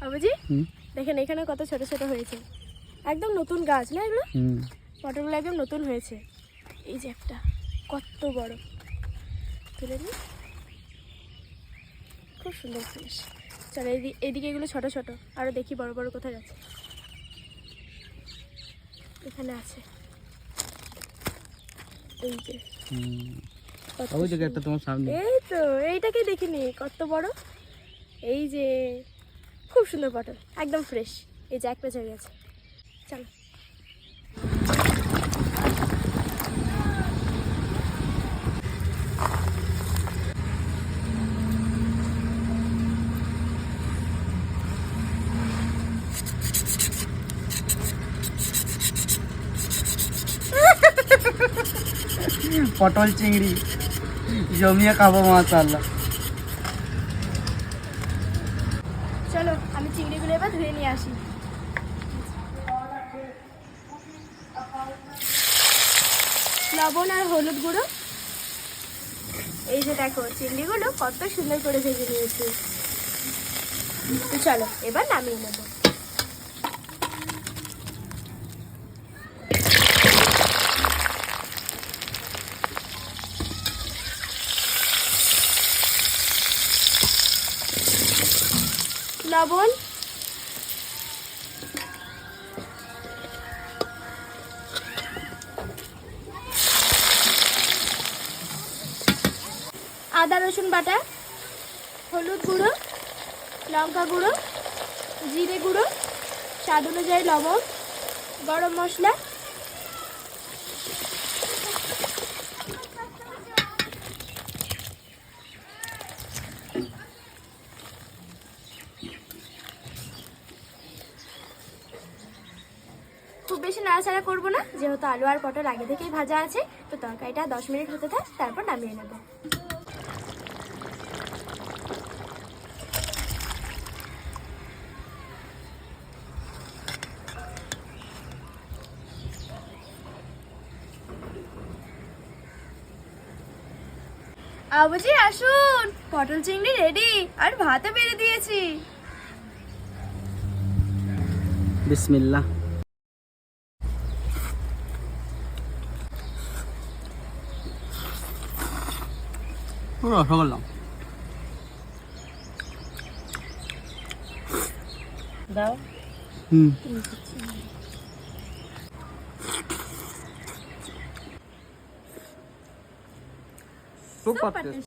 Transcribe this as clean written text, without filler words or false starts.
বাবুজি দেখেন এখানে কত ছোট ছোট হয়েছে, একদম নতুন গাছ না এগুলো? পটলগুলো একদম নতুন হয়েছে। এই যে একটা কত বড়, তুলে নিই, খুব সুন্দর ফ্রেশ। চলো এইদিকে এগুলো ছোট ছোট, আরো দেখি বড় বড় কোথায় আছে। এখানে আছে, এই যে একটা তোমার সামনে। এই তো এইটাকে দেখিনি, কত বড়। এই যে খুব সুন্দর পটল, একদম ফ্রেশ। এই যে এক পেঁচে হয়ে গেছে। চলো পটল চিংড়ি জমিয়ে খাবো মাশাআল্লাহ। চলো আমি চিংড়িগুলো এবার ধুয়ে নিয়ে আসি। লবণ আর হলুদ গুঁড়ো। এই যে দেখো চিংড়িগুলো কত সুন্দর করে ভেজে নিয়েছি। তো চলো এবার নামিয়ে নেবো। লবণ, আদা রসুন বাটা, হলুদ গুঁড়ো, লঙ্কা গুঁড়ো, জিরে গুঁড়ো, স্বাদ অনুযায়ী লবণ, গরম মশলা, খুব বেশি নাড়াচাড়া করবো না, যেহেতু আলু আর পটল আগে থেকেই ভাজা আছে। তো তরকারিটা 10 মিনিট হতে থাক, তারপর নামিয়ে নেব। আবুজি আসুন, পটল চিংড়ি রেডি, আর ভাতও বেড়ে দিয়েছি। বিসমিল্লাহ। রসগোল্লা দাও। Super test.